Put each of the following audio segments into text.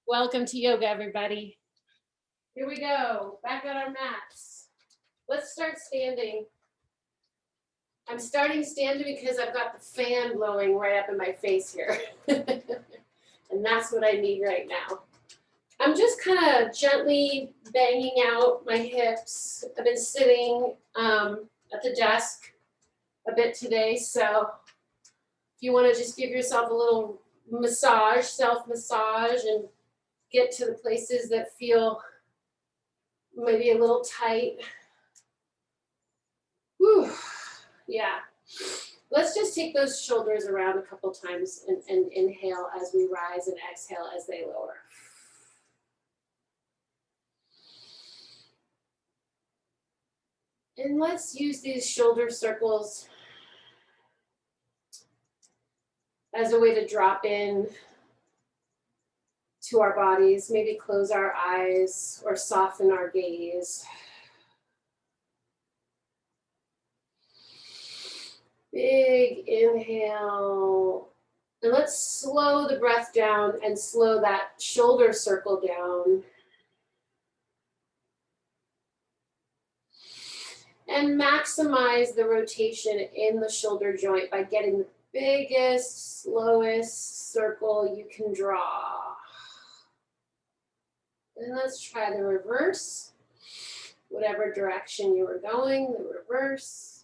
Welcome to yoga, everybody. Here we go, back on our mats. Let's start standing. I'm starting standing because I've got the fan blowing right up in my face here. And that's what I need right now. I'm just kind of gently banging out my hips. I've been sitting at the desk a bit today, so if you want to just give yourself a little massage, self-massage, and get to the places that feel maybe a little tight. Whew. Yeah. Let's just take those shoulders around a couple times and inhale as we rise and exhale as they lower. And let's use these shoulder circles as a way to drop in to our bodies, maybe close our eyes or soften our gaze. Big inhale. And let's slow the breath down and slow that shoulder circle down. And maximize the rotation in the shoulder joint by getting the biggest, slowest circle you can draw. And let's try the reverse. Whatever direction you were going, the reverse.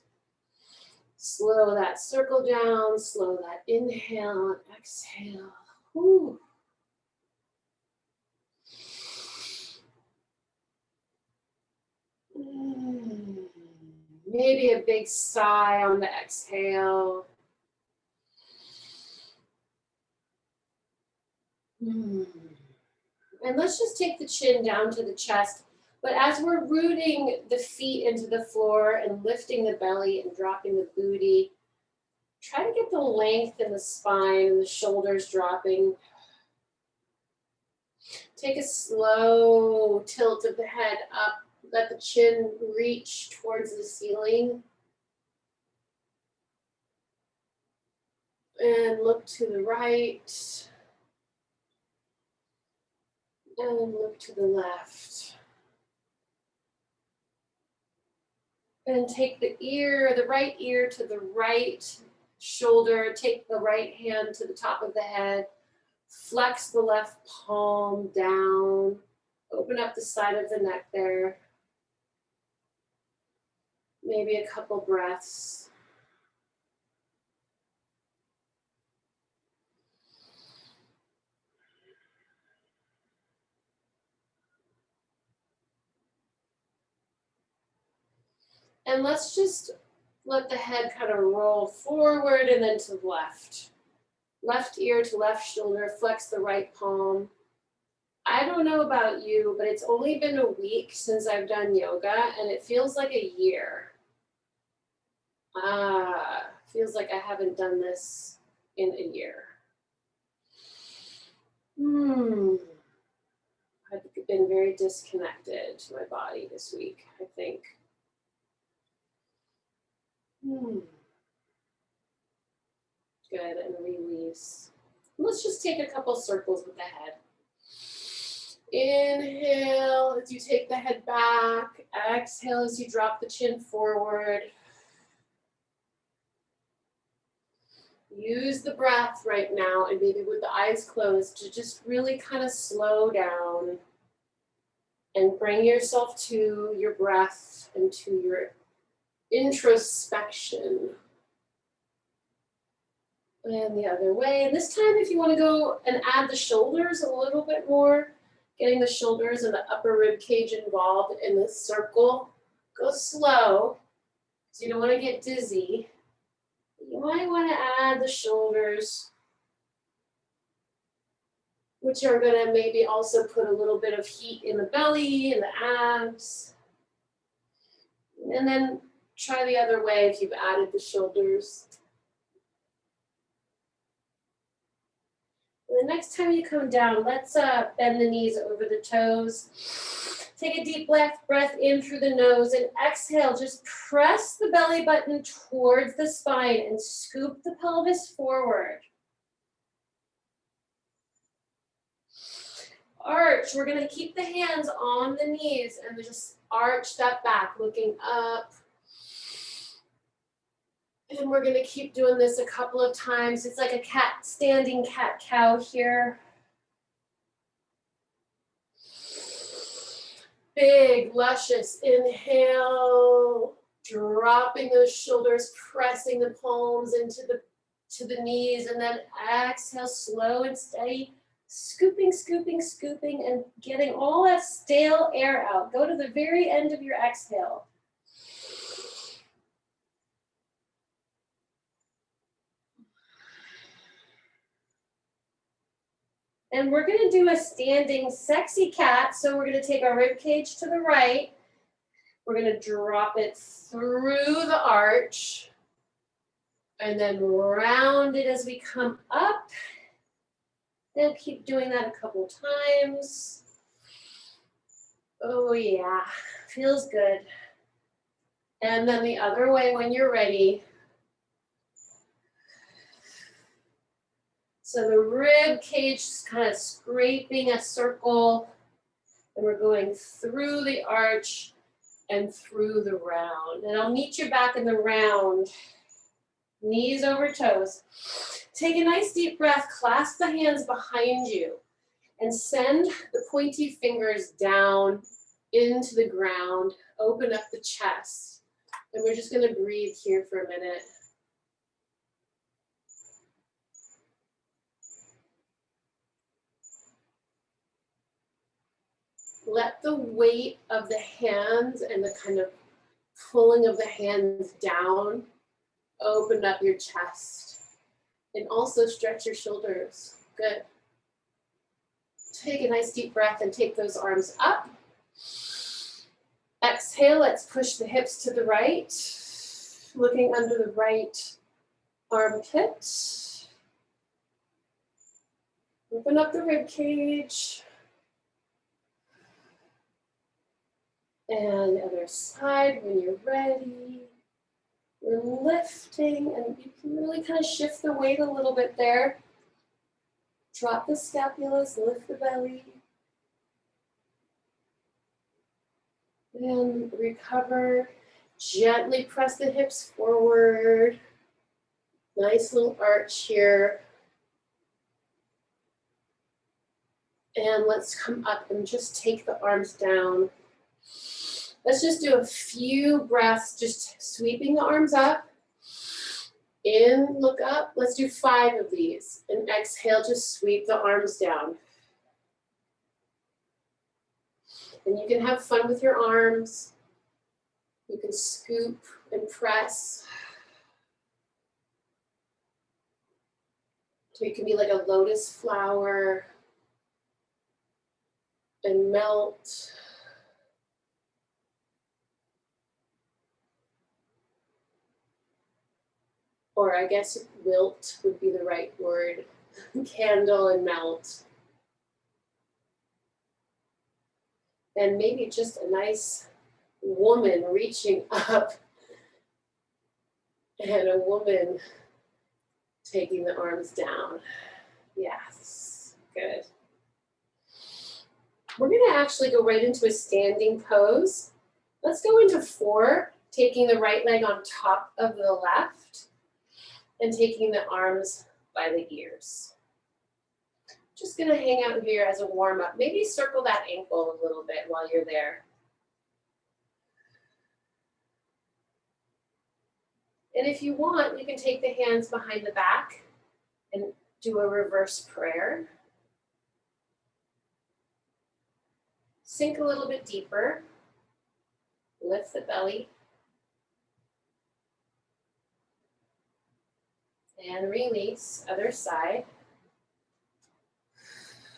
Slow that circle down, slow that inhale and exhale. Whew. Maybe a big sigh on the exhale. And let's just take the chin down to the chest. But as we're rooting the feet into the floor and lifting the belly and dropping the booty, try to get the length in the spine and the shoulders dropping. Take a slow tilt of the head up. Let the chin reach towards the ceiling. And look to the right. And look to the left. And take the right ear to the right shoulder. Take the right hand to the top of the head. Flex the left palm down. Open up the side of the neck there. Maybe a couple breaths. And let's just let the head kind of roll forward and then to the left. Left ear to left shoulder, flex the right palm. I don't know about you, but it's only been a week since I've done yoga and it feels like a year. Feels like I haven't done this in a year. I've been very disconnected to my body this week, I think. Good, and release. Let's just take a couple circles with the head. Inhale as you take the head back. Exhale as you drop the chin forward. Use the breath right now, and maybe with the eyes closed, to just really kind of slow down and bring yourself to your breath and to your introspection. And the other way. And this time, if you want to go and add the shoulders a little bit more, getting the shoulders and the upper rib cage involved in the circle, go slow, because you don't want to get dizzy. You might want to add the shoulders, which are going to maybe also put a little bit of heat in the belly and the abs. And then try the other way if you've added the shoulders. And the next time you come down, let's bend the knees over the toes. Take a deep breath in through the nose and exhale. Just press the belly button towards the spine and scoop the pelvis forward. arch. We're gonna keep the hands on the knees and just arch that back, looking up. And we're gonna keep doing this a couple of times. It's like a cat, standing cat-cow here. Big, luscious inhale, dropping those shoulders, pressing the palms into the knees, and then exhale, slow and steady, scooping, scooping, scooping, and getting all that stale air out. Go to the very end of your exhale. And we're gonna do a standing sexy cat. So we're gonna take our rib cage to the right. We're gonna drop it through the arch and then round it as we come up. And keep doing that a couple times. Oh yeah, feels good. And then the other way when you're ready. So the rib cage is kind of scraping a circle, and we're going through the arch and through the round. And I'll meet you back in the round. Knees over toes. Take a nice deep breath, clasp the hands behind you, and send the pointy fingers down into the ground. Open up the chest. And we're just gonna breathe here for a minute. Let the weight of the hands and the kind of pulling of the hands down open up your chest. And also stretch your shoulders. Good. Take a nice deep breath and take those arms up. Exhale, let's push the hips to the right. Looking under the right armpit. Open up the rib cage. And the other side when you're ready. We're lifting, and you can really kind of shift the weight a little bit there. Drop the scapulas, lift the belly. And recover. Gently press the hips forward. Nice little arch here. And let's come up and just take the arms down. Let's just do a few breaths, just sweeping the arms up. In, look up. Let's do 5 of these. And exhale, just sweep the arms down. And you can have fun with your arms. You can scoop and press. So you can be like a lotus flower and melt. Or I guess wilt would be the right word. Candle and melt. And maybe just a nice woman reaching up and a woman taking the arms down. Yes, good. We're gonna actually go right into a standing pose. Let's go into 4, taking the right leg on top of the left and taking the arms by the ears. Just gonna hang out here as a warm up. Maybe circle that ankle a little bit while you're there. And if you want, you can take the hands behind the back and do a reverse prayer. Sink a little bit deeper. Lift the belly. And release, other side.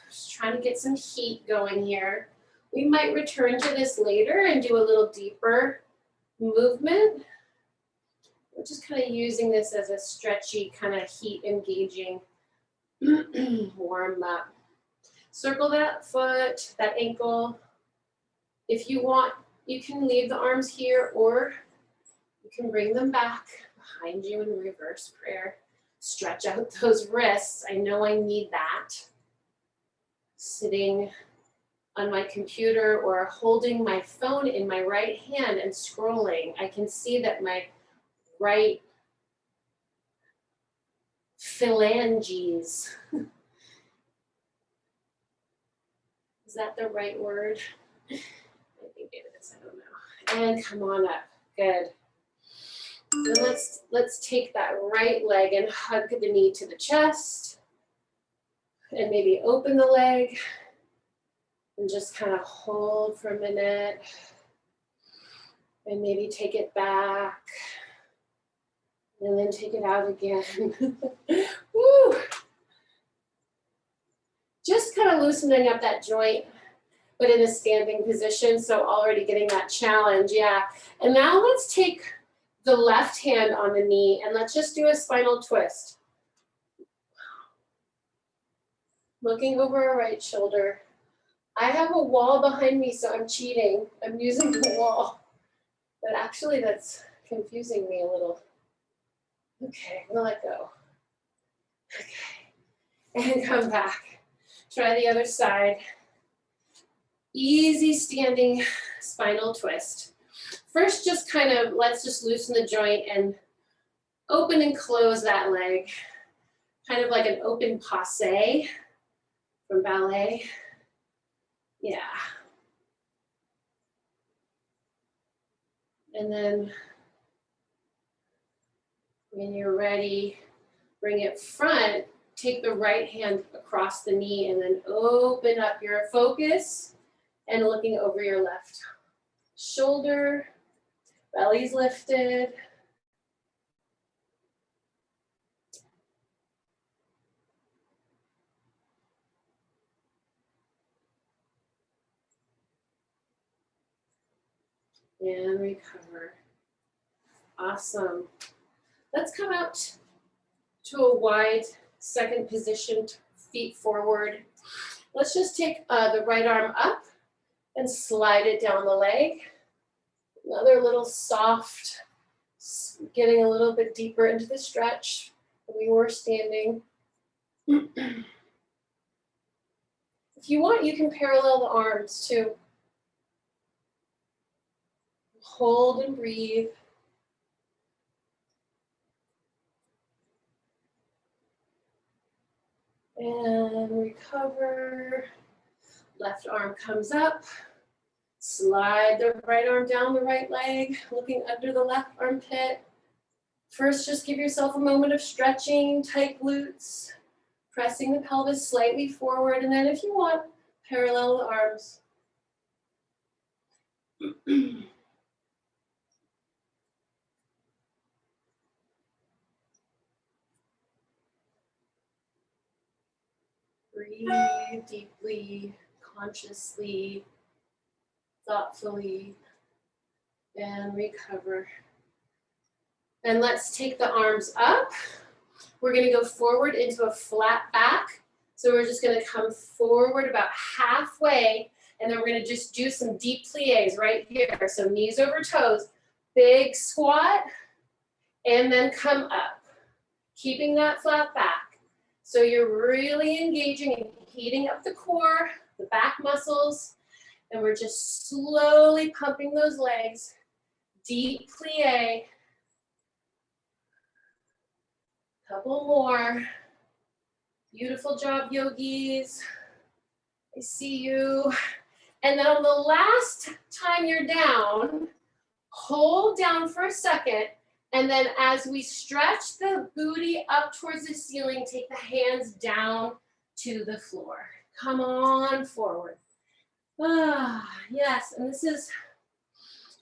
Just trying to get some heat going here. We might return to this later and do a little deeper movement. We're just kind of using this as a stretchy, kind of heat engaging warm up. Circle that foot, that ankle. If you want, you can leave the arms here or you can bring them back behind you in reverse prayer. Stretch out those wrists. I know I need that. Sitting on my computer or holding my phone in my right hand and scrolling, I can see that my right phalanges, is that the right word? I think it is, I don't know. And come on up, good. And let's take that right leg and hug the knee to the chest and maybe open the leg and just kind of hold for a minute and maybe take it back and then take it out again. Woo! Just kind of loosening up that joint, but in a standing position. So already getting that challenge, yeah. And now let's take the left hand on the knee and let's just do a spinal twist. Looking over our right shoulder. I have a wall behind me, so I'm cheating. I'm using the wall. But actually that's confusing me a little. Okay, we'll let go. Okay, and come back. Try the other side. Easy standing spinal twist. First, just kind of, let's just loosen the joint and open and close that leg. Kind of like an open passe from ballet. Yeah. And then when you're ready, bring it front, take the right hand across the knee and then open up your focus and looking over your left shoulder, belly's lifted. And recover. Awesome. Let's come out to a wide second position, feet forward. Let's just take the right arm up and slide it down the leg. Another little soft, getting a little bit deeper into the stretch. We were standing. If you want, you can parallel the arms too. Hold and breathe. And recover. Left arm comes up. Slide the right arm down the right leg, looking under the left armpit. First, just give yourself a moment of stretching, tight glutes, pressing the pelvis slightly forward, and then if you want, parallel the arms. Breathe deeply, consciously, thoughtfully, and recover. And let's take the arms up. We're gonna go forward into a flat back. So we're just gonna come forward about halfway, and then we're gonna just do some deep plies right here. So knees over toes, big squat, and then come up, keeping that flat back. So you're really engaging and heating up the core, the back muscles, and we're just slowly pumping those legs. Deep plie. Couple more. Beautiful job, yogis. I see you. And then on the last time you're down, hold down for a second. And then as we stretch the booty up towards the ceiling, take the hands down to the floor. Come on forward. Ah, yes, and this is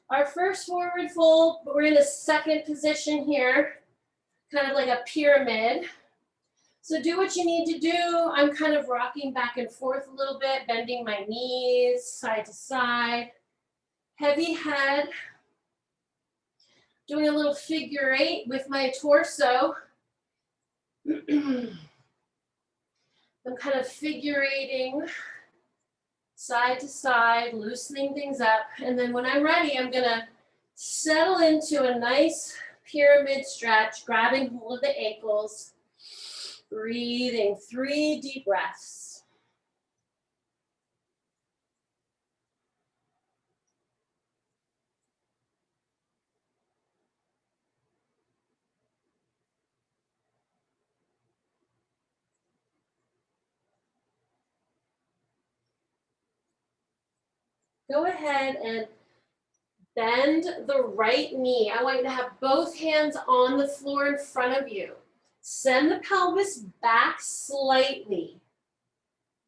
our first forward fold, but we're in the second position here, kind of like a pyramid. So do what you need to do. I'm kind of rocking back and forth a little bit, bending my knees side to side. Heavy head. Doing a little figure 8 with my torso. I'm kind of figurating side to side, loosening things up. And then when I'm ready, I'm gonna settle into a nice pyramid stretch, grabbing hold of the ankles, breathing 3 deep breaths. Go ahead and bend the right knee. I want you to have both hands on the floor in front of you. Send the pelvis back slightly.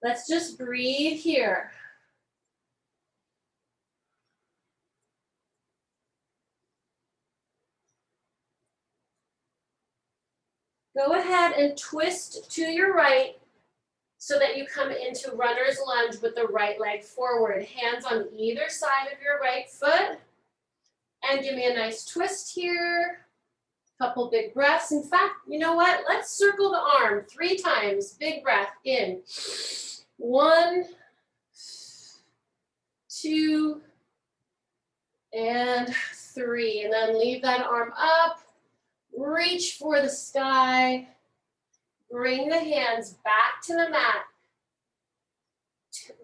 Let's just breathe here. Go ahead and twist to your right so that you come into runner's lunge with the right leg forward. Hands on either side of your right foot. And give me a nice twist here. Couple big breaths. In fact, you know what? Let's circle the arm 3 times. Big breath in. 1, 2, and 3. And then leave that arm up. Reach for the sky. Bring the hands back to the mat.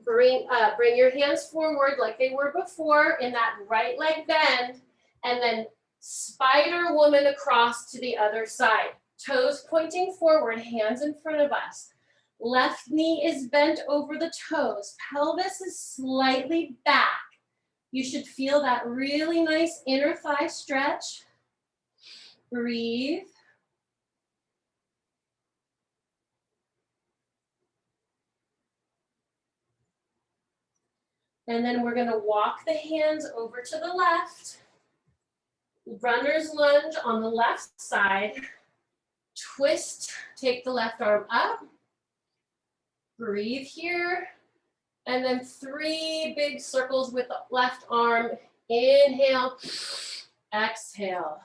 Bring your hands forward like they were before in that right leg bend. And then spider woman across to the other side. Toes pointing forward, hands in front of us. Left knee is bent over the toes. Pelvis is slightly back. You should feel that really nice inner thigh stretch. Breathe. And then we're gonna walk the hands over to the left. Runner's lunge on the left side. Twist, take the left arm up. Breathe here. And then 3 big circles with the left arm. Inhale, exhale.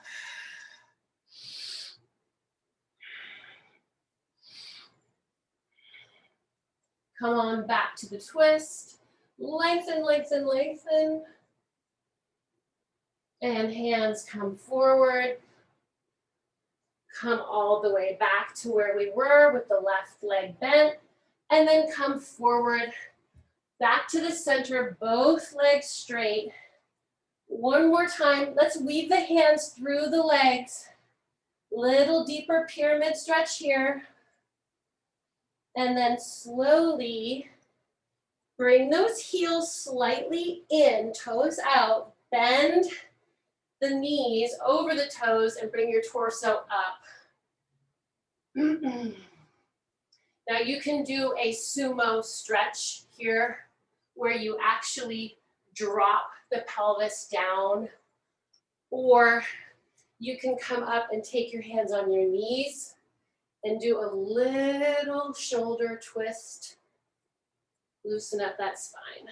Come on back to the twist. Lengthen, lengthen, lengthen. And hands come forward. Come all the way back to where we were with the left leg bent. And then come forward, back to the center, both legs straight. One more time, let's weave the hands through the legs. Little deeper pyramid stretch here. And then slowly bring those heels slightly in, toes out, bend the knees over the toes and bring your torso up. Now you can do a sumo stretch here where you actually drop the pelvis down, or you can come up and take your hands on your knees and do a little shoulder twist. Loosen up that spine.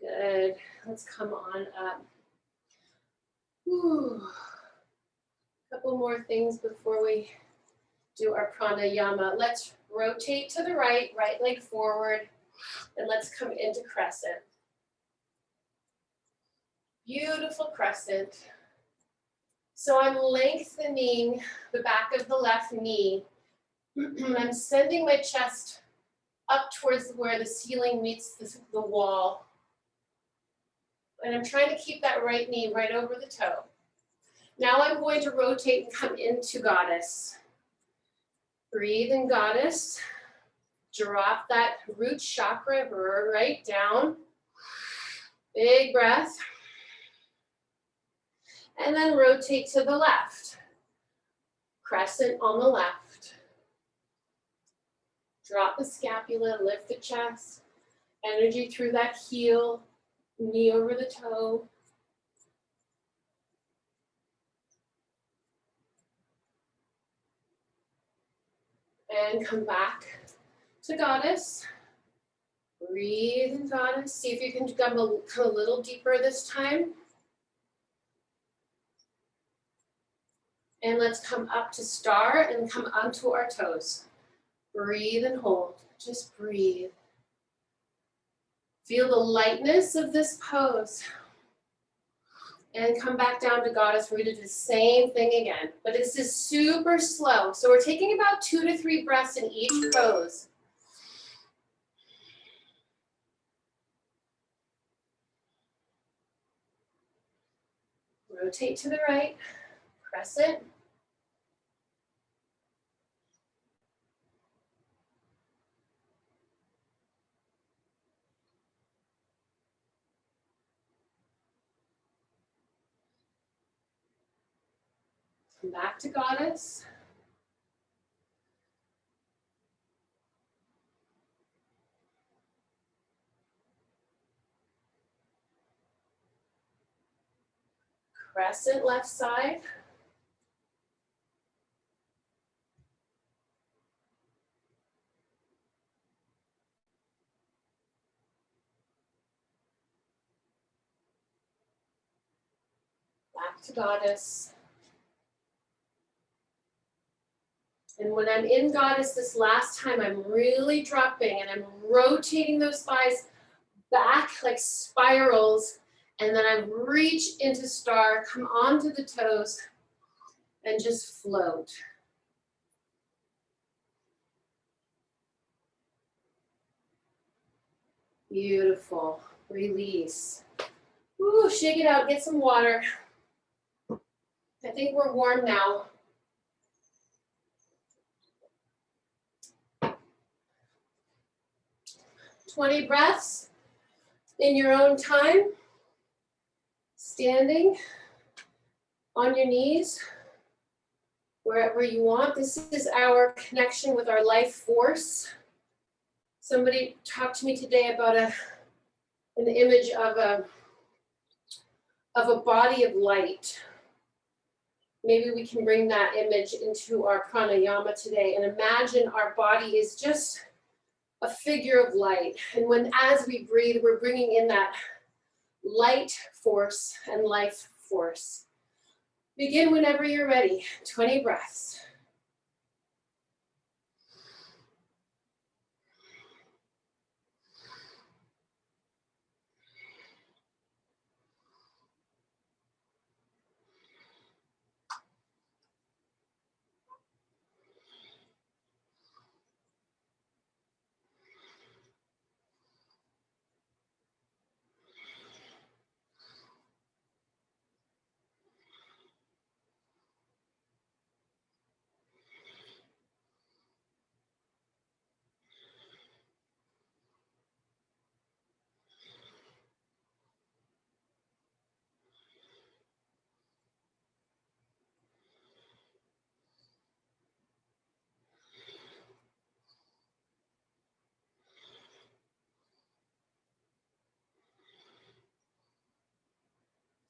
Good. Let's come on up. Whew. Couple more things before we do our pranayama. Let's rotate to the right, right leg forward, and let's come into crescent. Beautiful crescent. So I'm lengthening the back of the left knee. I'm sending my chest up towards where the ceiling meets the wall. And I'm trying to keep that right knee right over the toe. Now I'm going to rotate and come into goddess. Breathe in goddess. Drop that root chakra right down. Big breath. And then rotate to the left. Crescent on the left. Drop the scapula, lift the chest. Energy through that heel. Knee over the toe. And come back to goddess. Breathe in goddess. See if you can come a little deeper this time. And let's come up to star and come onto our toes. Breathe and hold. Just breathe. Feel the lightness of this pose. And come back down to goddess. We're going to do the same thing again. But this is super slow. So we're taking about 2 to 3 breaths in each pose. Rotate to the right, press it. Come back to goddess. Crescent left side. Back to goddess. And when I'm in goddess this last time, I'm really dropping and I'm rotating those thighs back like spirals. And then I reach into star, come onto the toes, and just float. Beautiful. Release. Ooh, shake it out, get some water. I think we're warm now. "20 breaths in your own time. Standing on your knees, wherever you want. This is our connection with our life force. Somebody talked to me today about an image of a body of light. Maybe we can bring that image into our pranayama today and imagine our body is just a figure of light. And as we breathe, we're bringing in that light force and life force. Begin whenever you're ready. 20 breaths.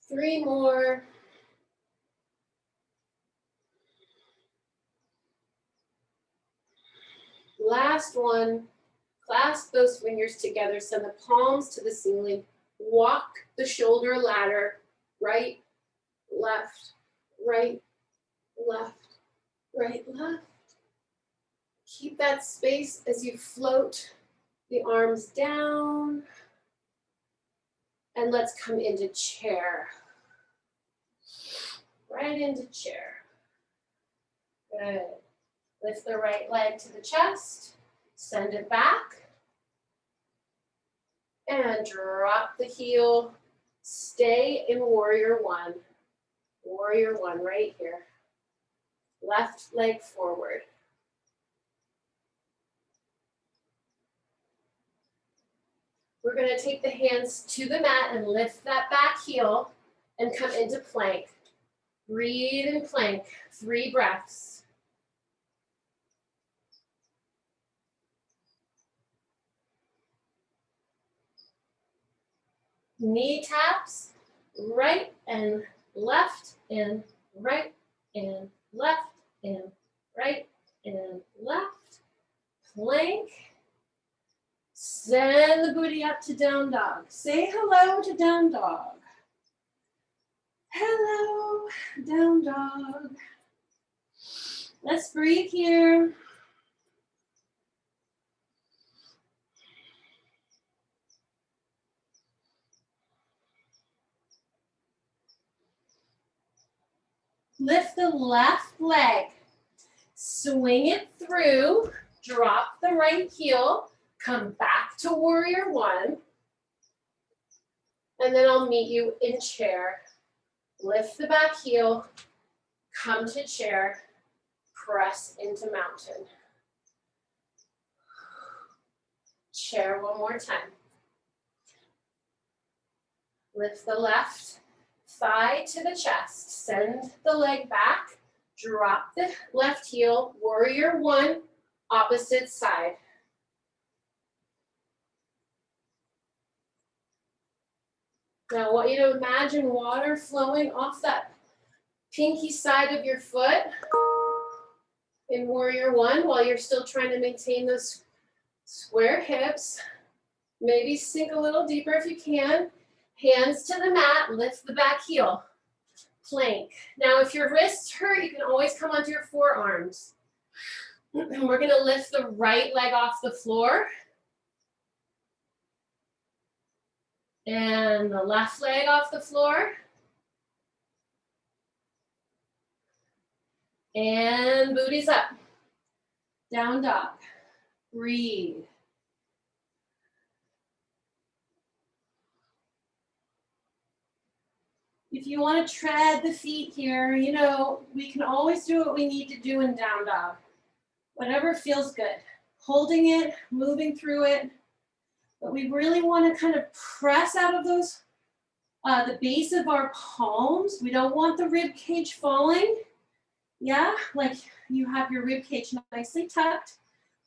Three more. Last one. Clasp those fingers together, send the palms to the ceiling. Walk the shoulder ladder, right, left, right, left, right, left. Keep that space as you float the arms down. And let's come into chair. Right into chair. Good. Lift the right leg to the chest. Send it back. And drop the heel. Stay in warrior one. Warrior one right here. Left leg forward. We're going to take the hands to the mat and lift that back heel and come into plank. Breathe in plank. 3 breaths. Knee taps, right and left and right and left and right and left. Plank. Send the booty up to down dog. Say hello to down dog. Hello, down dog. Let's breathe here. Lift the left leg. Swing it through. Drop the right heel. Come back to warrior one. And then I'll meet you in chair. Lift the back heel, come to chair, press into mountain. Chair one more time. Lift the left thigh to the chest, send the leg back, drop the left heel, warrior one, opposite side. Now I want you to imagine water flowing off that pinky side of your foot in warrior one while you're still trying to maintain those square hips. Maybe sink a little deeper if you can. Hands to the mat, lift the back heel. Plank. Now if your wrists hurt, you can always come onto your forearms. We're gonna lift the right leg off the floor. And the left leg off the floor. And booties up. Down dog. Breathe. If you want to tread the feet here, you know, we can always do what we need to do in down dog. Whatever feels good. Holding it, moving through it. But we really want to kind of press out of those, the base of our palms. We don't want the rib cage falling. Yeah, like you have your rib cage nicely tucked,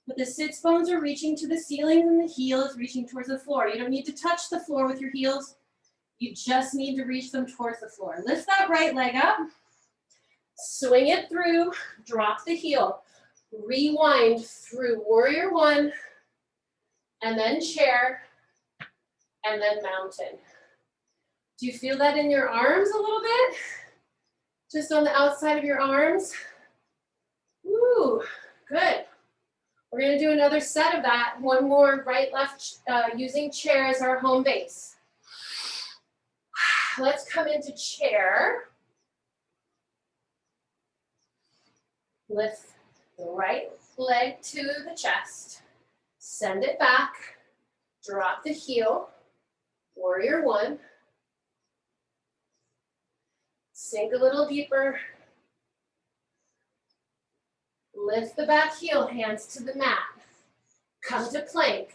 but the sits bones are reaching to the ceiling and the heel is reaching towards the floor. You don't need to touch the floor with your heels. You just need to reach them towards the floor. Lift that right leg up, swing it through, drop the heel, rewind through warrior one, and then chair, and then mountain. Do you feel that in your arms a little bit? Just on the outside of your arms? Woo, good. We're gonna do another set of that. One more right, left, using chair as our home base. Let's come into chair. Lift the right leg to the chest. Send it back, drop the heel, warrior one. Sink a little deeper. Lift the back heel, hands to the mat. Come to plank.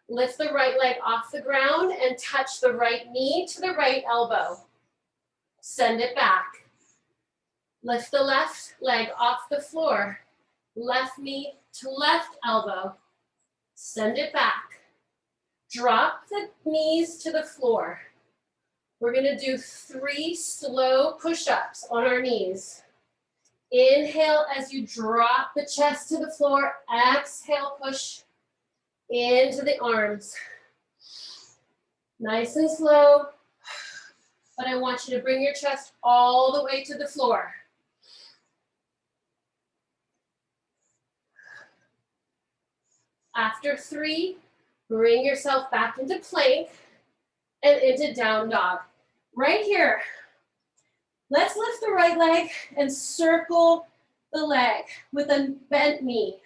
Lift the right leg off the ground and touch the right knee to the right elbow. Send it back. Lift the left leg off the floor. Left knee to left elbow. Send it back. Drop the knees to the floor. We're gonna do 3 slow push-ups on our knees. Inhale as you drop the chest to the floor. Exhale, push into the arms. Nice and slow, but I want you to bring your chest all the way to the floor. After 3, bring yourself back into plank and into down dog. Right here, let's lift the right leg and circle the leg with a bent knee.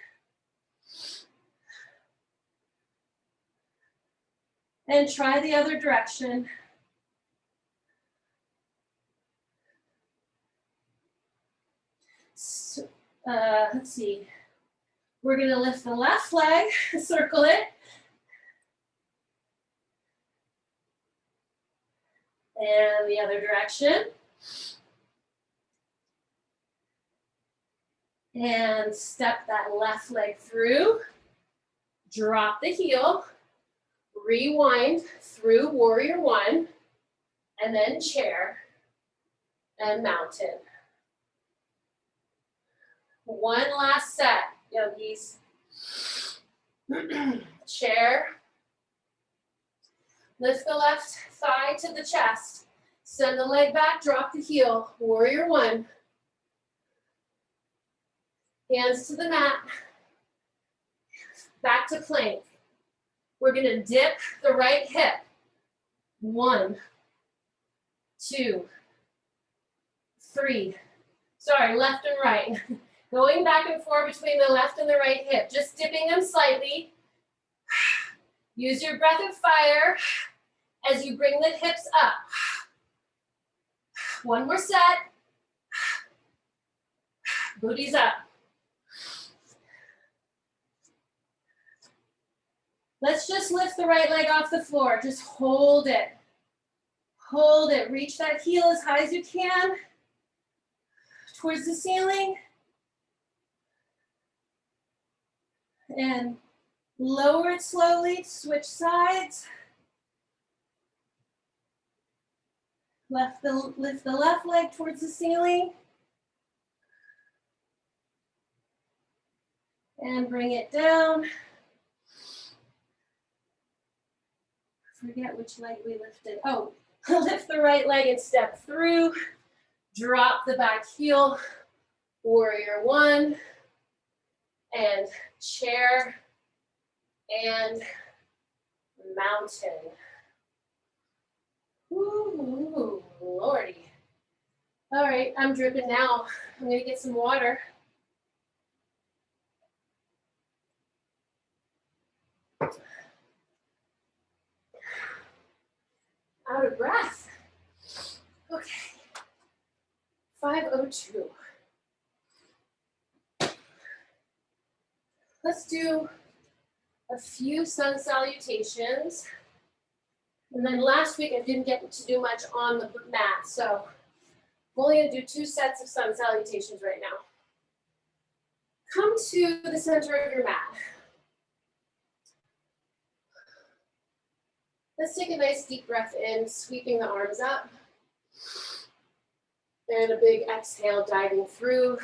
And try the other direction. So, let's see. We're gonna lift the left leg, circle it. And the other direction. And step that left leg through. Drop the heel. Rewind through warrior one. And then chair and mountain. One last set, yogis. Chair. Lift the left thigh to the chest. Send the leg back, drop the heel. Warrior one. Hands to the mat. Back to plank. We're gonna dip the right hip. 1, 2, 3. Sorry, left and right. Going back and forth between the left and the right hip. Just dipping them slightly. Use your breath of fire as you bring the hips up. One more set. Booties up. Let's just lift the right leg off the floor. Just hold it. Hold it. Reach that heel as high as you can towards the ceiling. And lower it slowly. Switch sides. Lift the left leg towards the ceiling. And bring it down. Forget which leg we lifted. Oh, lift the right leg and step through. Drop the back heel. Warrior one. And chair. And mountain. Ooh, Lordy. All right, I'm dripping now. I'm gonna get some water. Out of breath. Okay. 5:02. Let's do a few sun salutations. And then last week I didn't get to do much on the mat, so I'm only gonna do 2 sets of sun salutations right now. Come to the center of your mat. Let's take a nice deep breath in, sweeping the arms up. And a big exhale, diving through.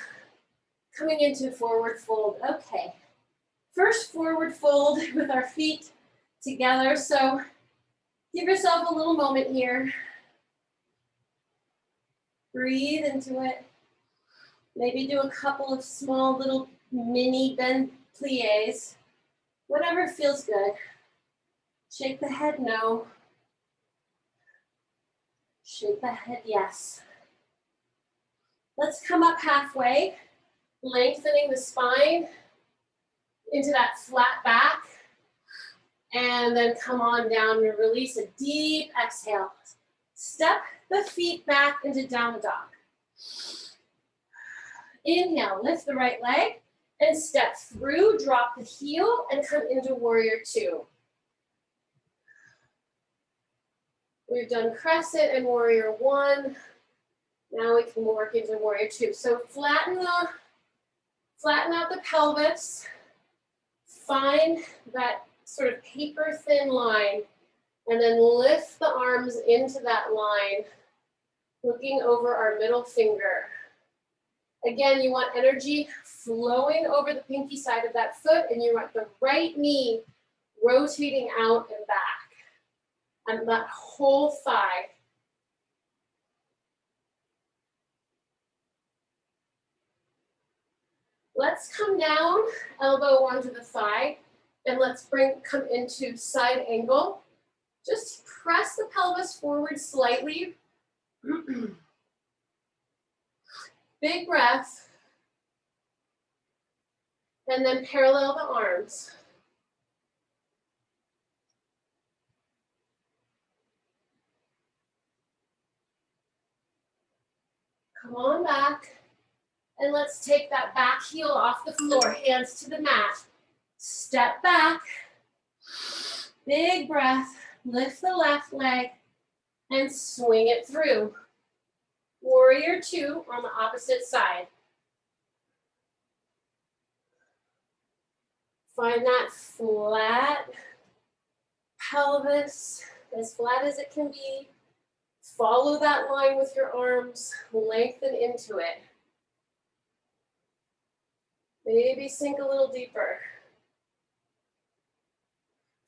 Coming into forward fold. Okay. First forward fold with our feet together. So give yourself a little moment here. Breathe into it. Maybe do a couple of small little mini bend plies. Whatever feels good. Shake the head no. Shake the head yes. Let's come up halfway, lengthening the spine into that flat back. And then come on down and release a deep exhale. Step the feet back into down dog. Inhale, lift the right leg and step through, drop the heel and come into warrior two. We've done crescent and warrior one. Now we can work into warrior two. So flatten out the pelvis. Find that sort of paper thin line and then lift the arms into that line, looking over our middle finger. Again, you want energy flowing over the pinky side of that foot, and you want the right knee rotating out and back, and that whole thigh. Let's come down, elbow onto the thigh, and let's come into side angle. Just press the pelvis forward slightly. Big breath. And then parallel the arms. Come on back. And let's take that back heel off the floor, hands to the mat. Step back. Big breath. Lift the left leg and swing it through. Warrior two on the opposite side. Find that flat pelvis, as flat as it can be. Follow that line with your arms, lengthen into it. Maybe sink a little deeper.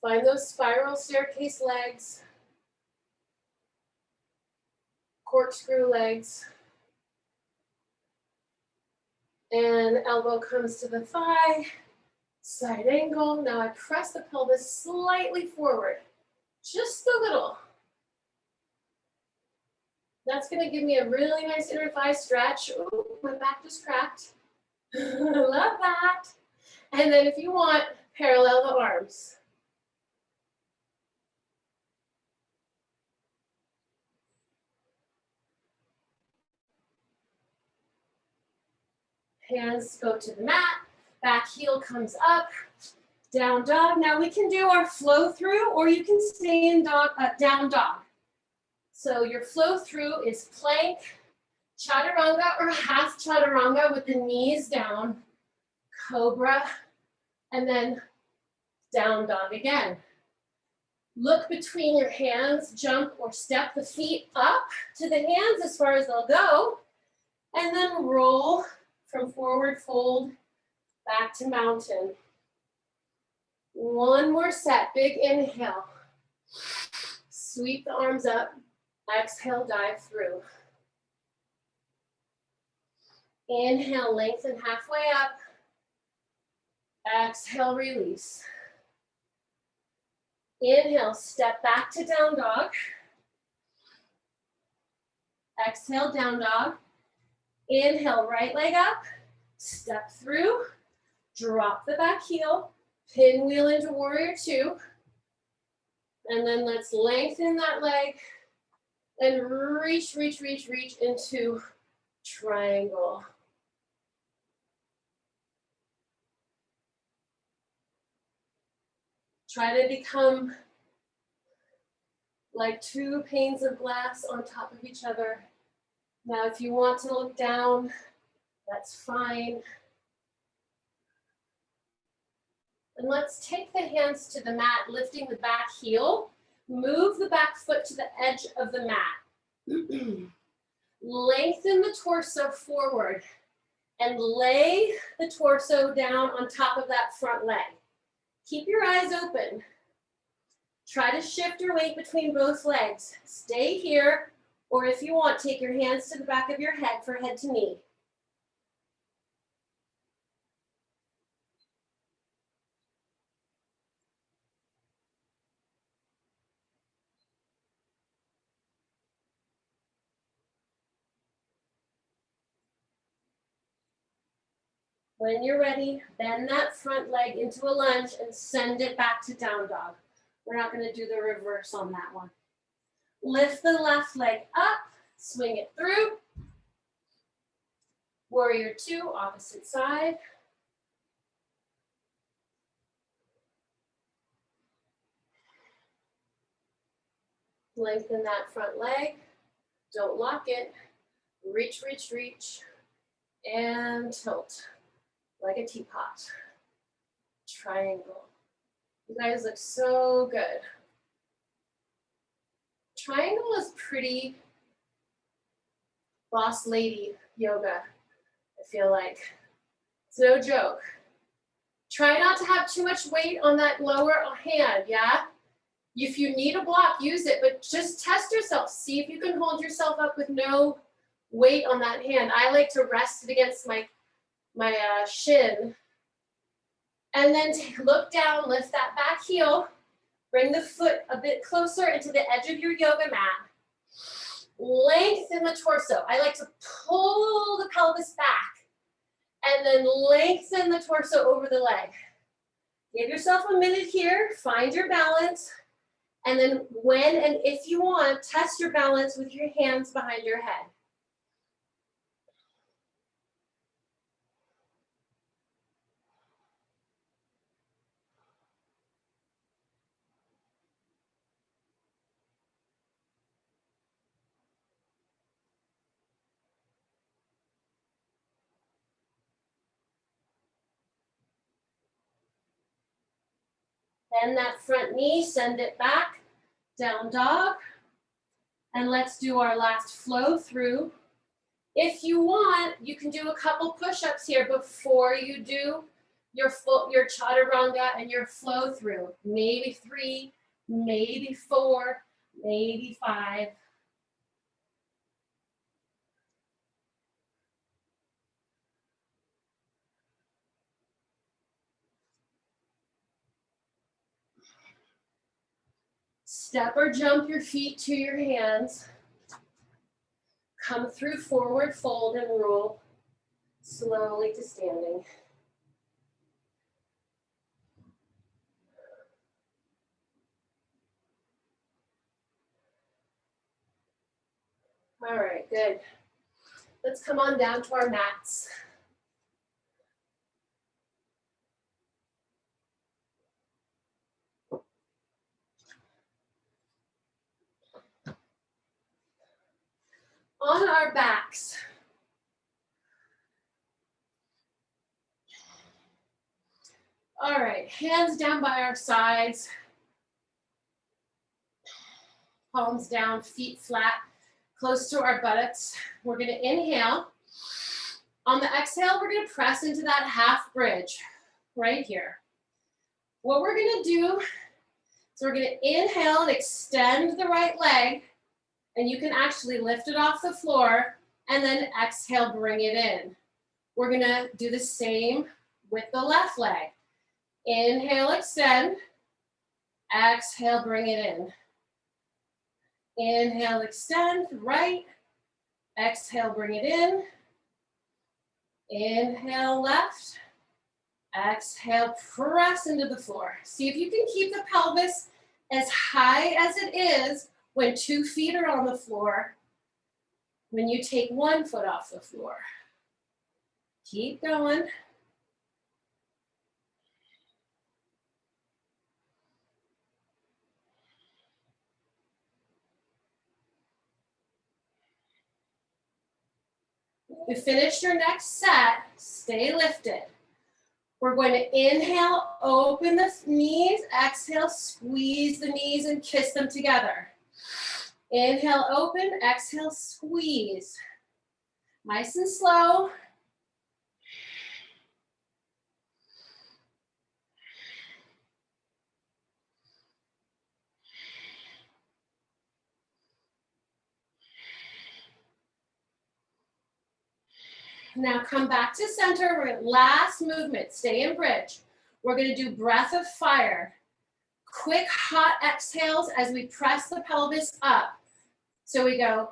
Find those spiral staircase legs, corkscrew legs. And elbow comes to the thigh, side angle. Now I press the pelvis slightly forward, just a little. That's gonna give me a really nice inner thigh stretch. Ooh, my back just cracked. Love that. And then if you want, parallel the arms. Hands go to the mat, back heel comes up, down dog. Now we can do our flow through, or you can stay in down dog. So your flow through is plank, chaturanga or half chaturanga with the knees down, cobra, and then down dog again. Look between your hands, jump or step the feet up to the hands as far as they'll go, and then roll from forward fold back to mountain. One more set, big inhale. Sweep the arms up, exhale, dive through. Inhale, lengthen halfway up. Exhale, release. Inhale, step back to down dog. Exhale, down dog. Inhale, right leg up, step through, drop the back heel, pinwheel into warrior two. And then let's lengthen that leg and reach, reach, reach, reach into triangle. Try to become like two panes of glass on top of each other. Now, if you want to look down, that's fine. And let's take the hands to the mat, lifting the back heel. Move the back foot to the edge of the mat. Lengthen the torso forward and lay the torso down on top of that front leg. Keep your eyes open. Try to shift your weight between both legs. Stay here, or if you want, take your hands to the back of your head for head to knee. When you're ready, bend that front leg into a lunge and send it back to down dog. We're not going to do the reverse on that one. Lift the left leg up, swing it through. Warrior two, opposite side. Lengthen that front leg. Don't lock it. Reach, reach, reach. And tilt like a teapot. Triangle. You guys look so good. Triangle is pretty boss lady yoga, I feel like. It's no joke. Try not to have too much weight on that lower hand, yeah? If you need a block, use it, but just test yourself. See if you can hold yourself up with no weight on that hand. I like to rest it against my shin. And then look down, lift that back heel. Bring the foot a bit closer into the edge of your yoga mat. Lengthen the torso. I like to pull the pelvis back and then lengthen the torso over the leg. Give yourself a minute here, find your balance, and then when and if you want, test your balance with your hands behind your head. Bend that front knee, send it back, down dog. And let's do our last flow through. If you want, you can do a couple push-ups here before you do your chaturanga and your flow through. Maybe 3, maybe 4, maybe 5. Step or jump your feet to your hands. Come through forward fold and roll slowly to standing. All right, good. Let's come on down to our mats. our backs. All right, hands down by our sides. Palms down, feet flat, close to our buttocks. We're gonna inhale. On the exhale, we're gonna press into that half bridge right here. What we're gonna do is we're gonna inhale and extend the right leg, and you can actually lift it off the floor, and then exhale, bring it in. We're gonna do the same with the left leg. Inhale, extend. Exhale, bring it in. Inhale, extend, right. Exhale, bring it in. Inhale, left. Exhale, press into the floor. See if you can keep the pelvis as high as it is when 2 feet are on the floor, when you take 1 foot off the floor. Keep going. You finish your next set, stay lifted. We're going to inhale, open the knees, exhale, squeeze the knees and kiss them together. Inhale, open, exhale, squeeze. Nice and slow. Now come back to center. We're gonna, last movement, stay in bridge. We're gonna do breath of fire. Quick hot exhales as we press the pelvis up. So we go,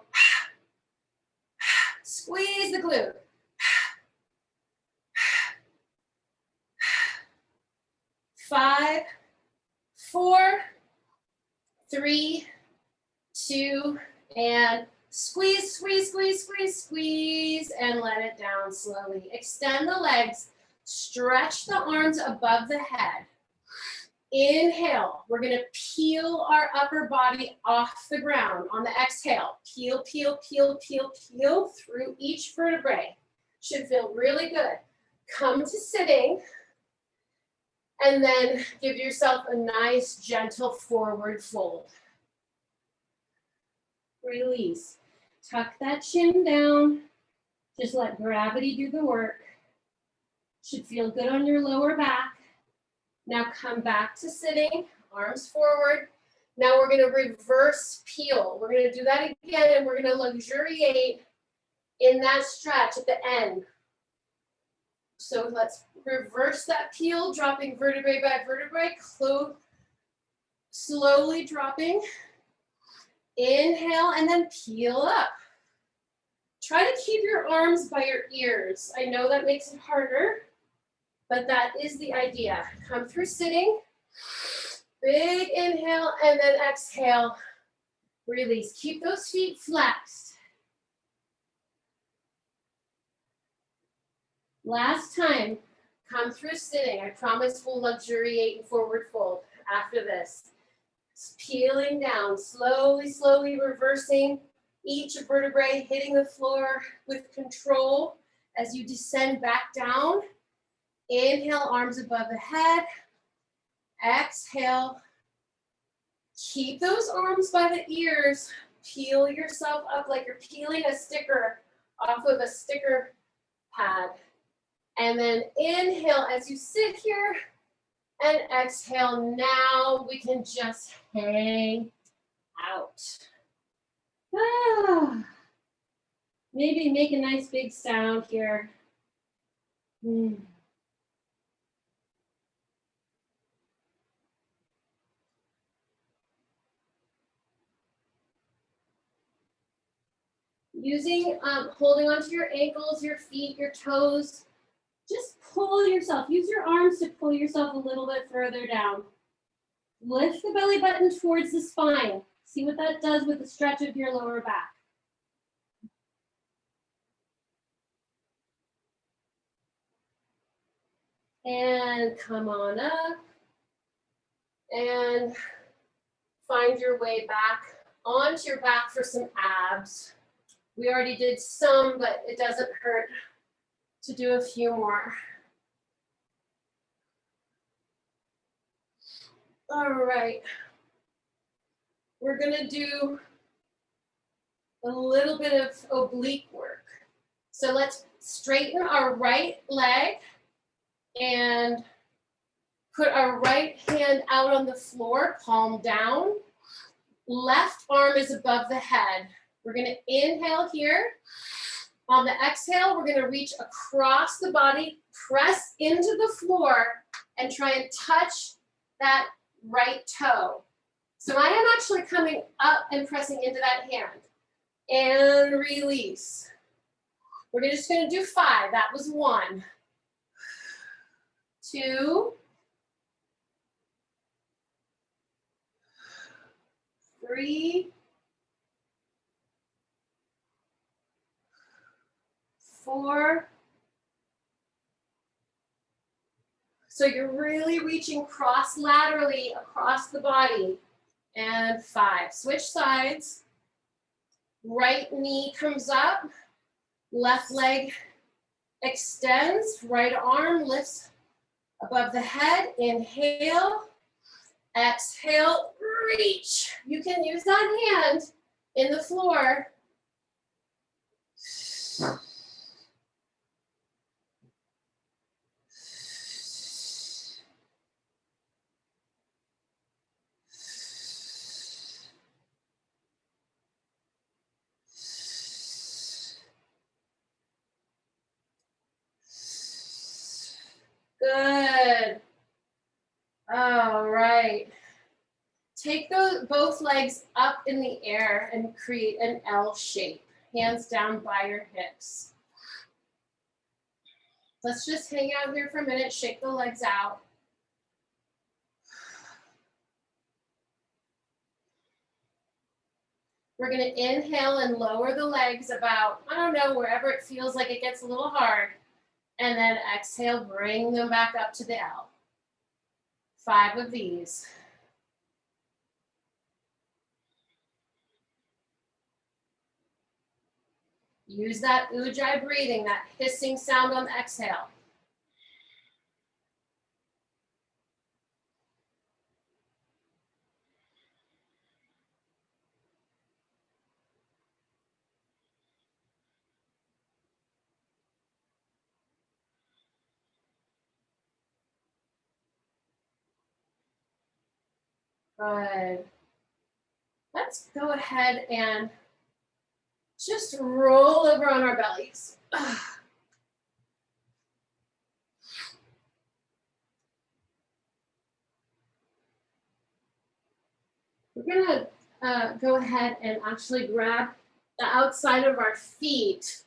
squeeze the glute. 5, 4, 3, 2, and squeeze, squeeze, squeeze, squeeze, squeeze, and let it down slowly. Extend the legs, stretch the arms above the head. Inhale, we're gonna peel our upper body off the ground. On the exhale, peel, peel, peel, peel, peel through each vertebrae. Should feel really good. Come to sitting, and then give yourself a nice, gentle forward fold. Release. Tuck that chin down. Just let gravity do the work. Should feel good on your lower back. Now come back to sitting, arms forward. Now we're gonna reverse peel. We're gonna do that again, and we're gonna luxuriate in that stretch at the end. So let's reverse that peel, dropping vertebrae by vertebrae, slowly dropping. Inhale and then peel up. Try to keep your arms by your ears. I know that makes it harder, but that is the idea. Come through sitting, big inhale, and then exhale, release. Keep those feet flexed. Last time, come through sitting. I promise we'll luxuriate in forward fold after this. Peeling down, slowly, slowly reversing each vertebrae, hitting the floor with control as you descend back down. Inhale, arms above the head. Exhale. Keep those arms by the ears. Peel yourself up like you're peeling a sticker off of a sticker pad. And then inhale as you sit here, and exhale. Now we can just hang out. Maybe make a nice big sound here. Using, holding onto your ankles, your feet, your toes. Just pull yourself. Use your arms to pull yourself a little bit further down. Lift the belly button towards the spine. See what that does with the stretch of your lower back. And come on up. And find your way back onto your back for some abs. We already did some, but it doesn't hurt to do a few more. All right. We're gonna do a little bit of oblique work. So let's straighten our right leg and put our right hand out on the floor, palm down. Left arm is above the head. We're gonna inhale here. On the exhale, we're gonna reach across the body, press into the floor, and try and touch that right toe. So I am actually coming up and pressing into that hand. And release. We're just gonna do 5. That was 1, 2, 3, 4. So you're really reaching cross laterally across the body. And 5. Switch sides. Right knee comes up. Left leg extends. Right arm lifts above the head. Inhale. Exhale. Reach. You can use that hand in the floor. Good. All right. Take both legs up in the air and create an L shape. Hands down by your hips. Let's just hang out here for a minute, shake the legs out. We're gonna inhale and lower the legs about, I don't know, wherever it feels like it gets a little hard. And then exhale, bring them back up to the L. 5 of these. Use that ujjayi breathing, that hissing sound on the exhale. Good. Let's go ahead and just roll over on our bellies. We're gonna go ahead and actually grab the outside of our feet.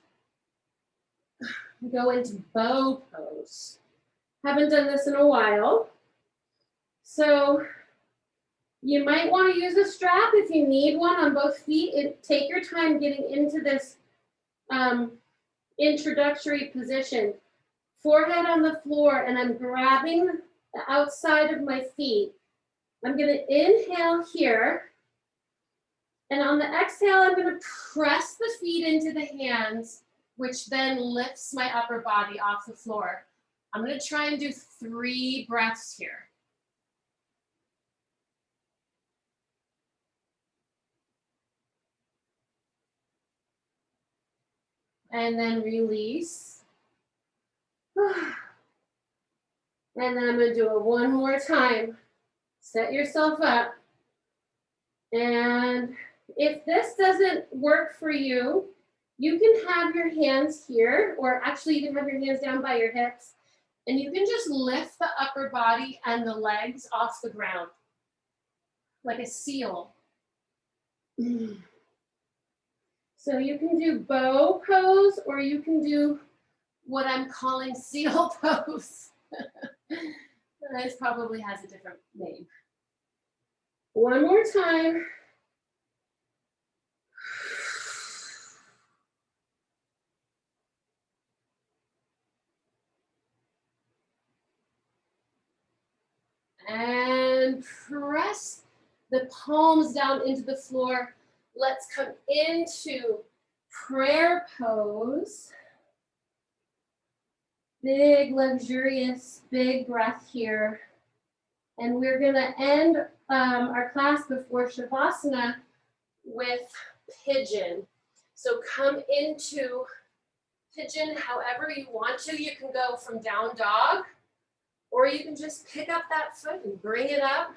Go into bow pose. Haven't done this in a while. So you might want to use a strap if you need one on both feet. Take your time getting into this introductory position. Forehead on the floor, and I'm grabbing the outside of my feet. I'm going to inhale here. And on the exhale, I'm going to press the feet into the hands, which then lifts my upper body off the floor. I'm going to try and do 3 breaths here. And then release. And then I'm going to do it one more time. Set yourself up. And if this doesn't work for you, you can have your hands here, or actually you can have your hands down by your hips, and you can just lift the upper body and the legs off the ground, like a seal. So you can do bow pose, or you can do what I'm calling seal pose. This probably has a different name. One more time. And press the palms down into the floor. Let's come into prayer pose. Big, luxurious, big breath here. And we're gonna end our class before Shavasana with pigeon. So come into pigeon however you want to. You can go from down dog, or you can just pick up that foot and bring it up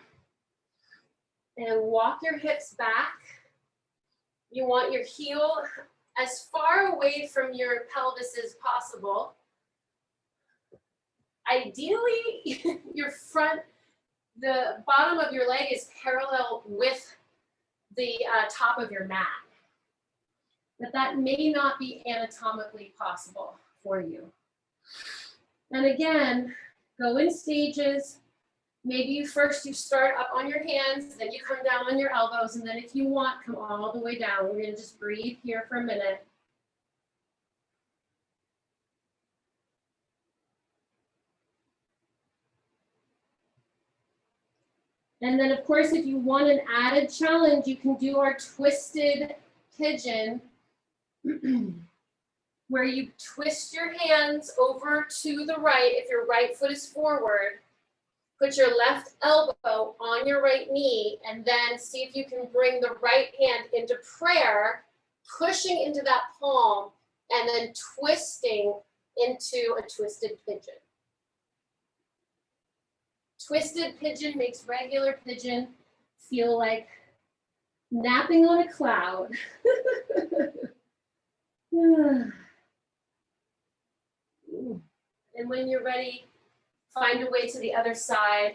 and walk your hips back. You want your heel as far away from your pelvis as possible. Ideally, your front, the bottom of your leg is parallel with the top of your mat. But that may not be anatomically possible for you. And again, go in stages. Maybe you start up on your hands, then you come down on your elbows, and then if you want, come all the way down. We're gonna just breathe here for a minute. And then of course, if you want an added challenge, you can do our twisted pigeon, where you twist your hands over to the right if your right foot is forward. Put your left elbow on your right knee, and then see if you can bring the right hand into prayer, pushing into that palm, and then twisting into a twisted pigeon. Twisted pigeon makes regular pigeon feel like napping on a cloud. And when you're ready, find a way to the other side.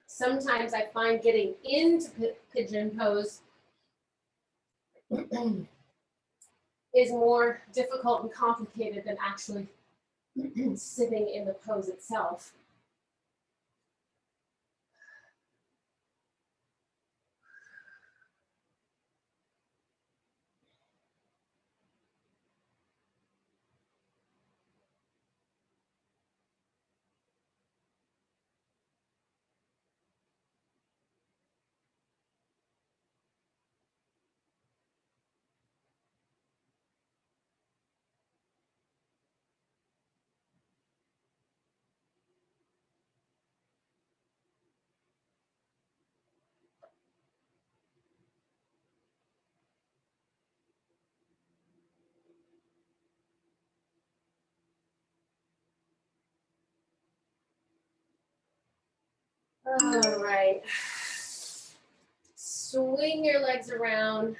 Sometimes I find getting into pigeon pose is more difficult and complicated than actually sitting in the pose itself. All right. Swing your legs around.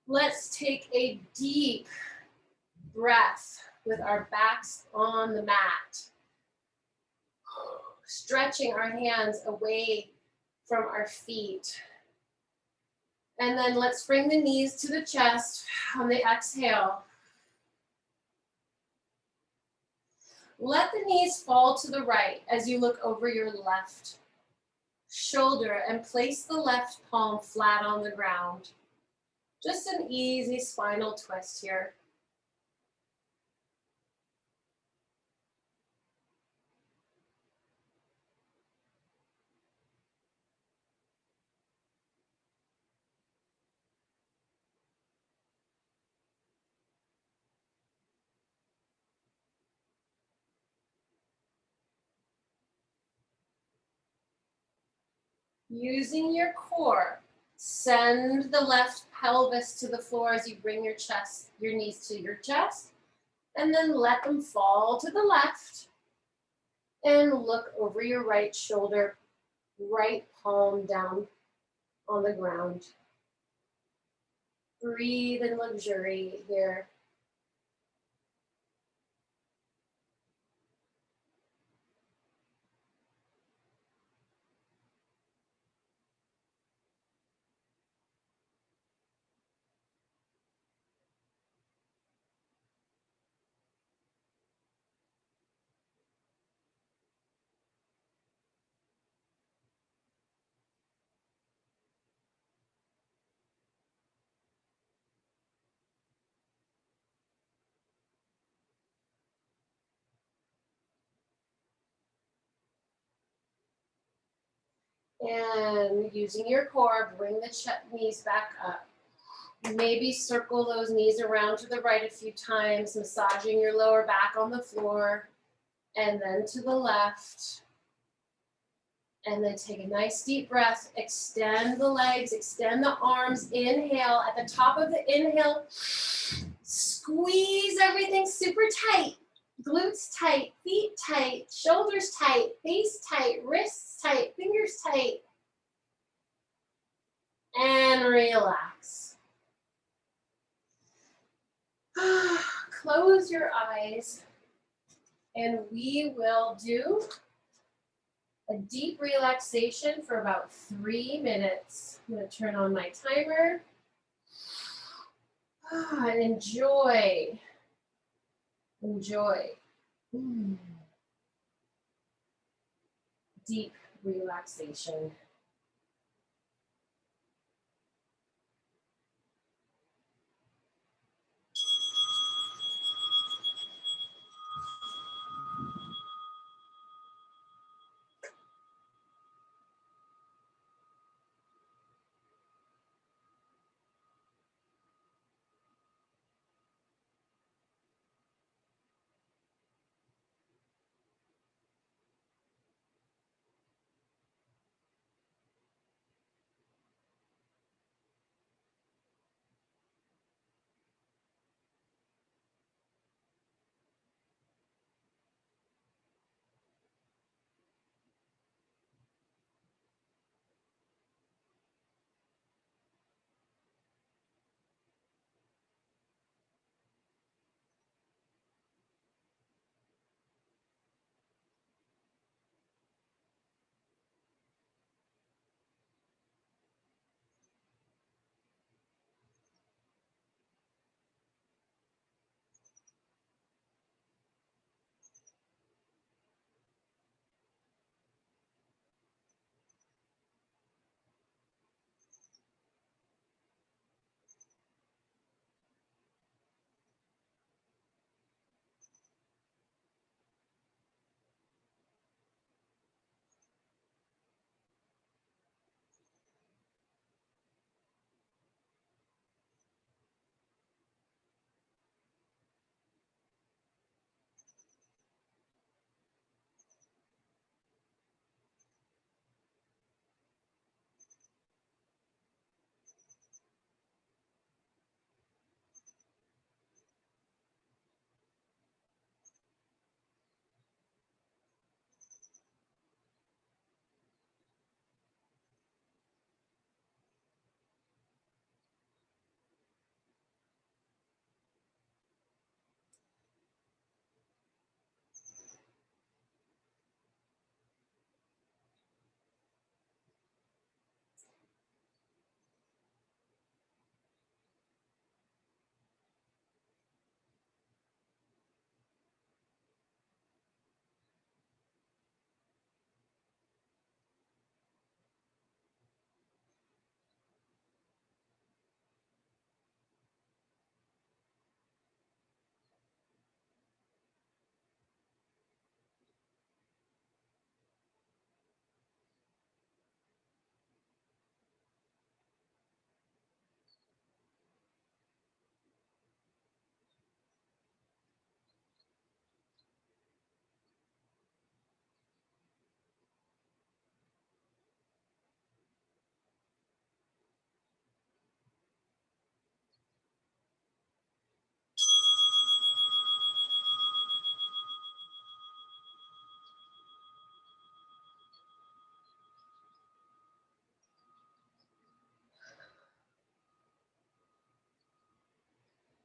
Let's take a deep breath with our backs on the mat. Stretching our hands away from our feet. And then let's bring the knees to the chest on the exhale. Let the knees fall to the right as you look over your left shoulder and place the left palm flat on the ground. Just an easy spinal twist here. Using your core, send the left pelvis to the floor as you bring your knees to your chest, and then let them fall to the left. And look over your right shoulder, right palm down on the ground. Breathe in luxury here. And using your core, bring the knees back up. Maybe circle those knees around to the right a few times, massaging your lower back on the floor, and then to the left. And then take a nice deep breath, extend the legs, extend the arms, inhale. At the top of the inhale, squeeze everything super tight. Glutes tight, feet tight, shoulders tight, face tight, wrists tight, fingers tight. And relax. Close your eyes and we will do a deep relaxation for about 3 minutes. I'm going to turn on my timer. And enjoy. Enjoy. Deep relaxation.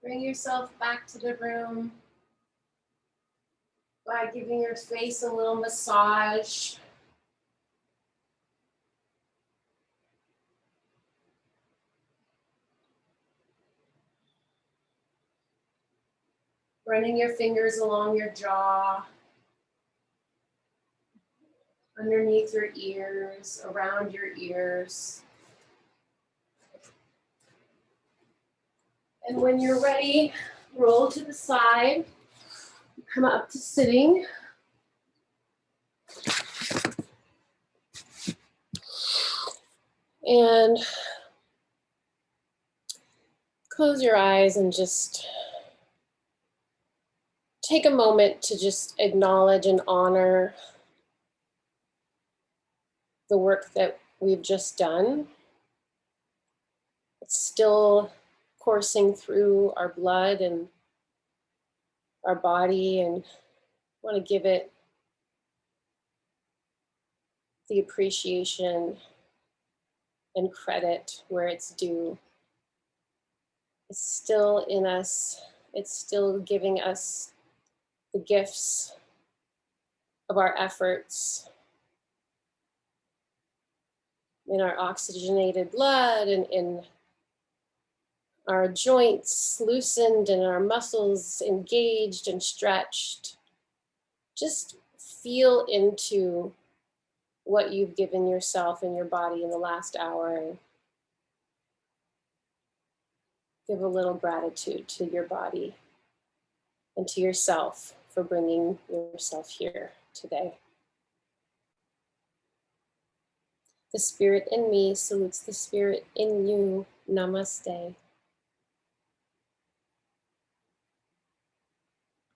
Bring yourself back to the room by giving your face a little massage. Running your fingers along your jaw, underneath your ears, around your ears. And when you're ready, roll to the side, come up to sitting. And close your eyes and just take a moment to just acknowledge and honor the work that we've just done. It's still coursing through our blood and our body, and want to give it the appreciation and credit where it's due. It's still in us. It's still giving us the gifts of our efforts in our oxygenated blood and in our joints loosened and our muscles engaged and stretched. Just feel into what you've given yourself and your body in the last hour, and give a little gratitude to your body and to yourself for bringing yourself here today. The spirit in me salutes the spirit in you. Namaste.